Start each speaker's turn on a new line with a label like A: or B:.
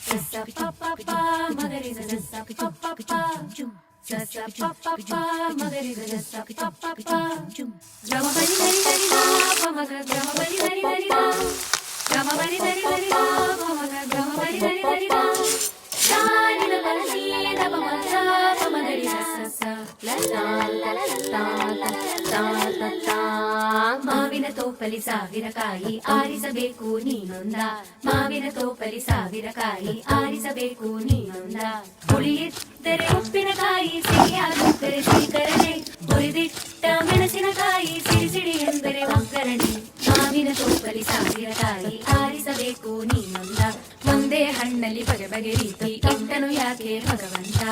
A: sa pa pa pa magari sa sa pa pa pa sa sa pa pa pa magari sa sa pa pa pa gama bari bari bari da pa maga gama bari bari bari da gama bari bari bari da pa maga gama bari bari bari da da ni la bari da pa maga pa magari sa sa la la la la la la la la ಮಾವಿನ ತೋಪಲಿ ಸಾವಿರ ಕಾಯಿ ಆರಿಸಬೇಕು ನೀನೊಂದ ಮಾವಿನ ತೋಪಲಿ ಸಾವಿರ ಕಾಯಿ ಆರಿಸಬೇಕು ನೀನೊಂದ ಹುಳಿಯಿದ್ದರೆ ಉಪ್ಪಿನಕಾಯಿ ಸಿಹಿಯಾಗುತ್ತದೆ ಶ್ರೀಕರಣೆ ಹುರಿದಿಟ್ಟ ಮೆಣಸಿನಕಾಯಿ ಸಿಡಿ ಸಿಡಿ ಎಂದರೆ ಒಗ್ಗರಣೆ ಮಾವಿನ ತೋಪಲಿ ಸಾವಿರ ಕಾಯಿ ಆರಿಸಬೇಕು ನೀನೊಂದ ಒಂದೇ ಹಣ್ಣಲ್ಲಿ ಬಗೆ ಬಗೆ ರೀತಿ ಇಟ್ಟನು ಯಾಕೆ ಭಗವಂತ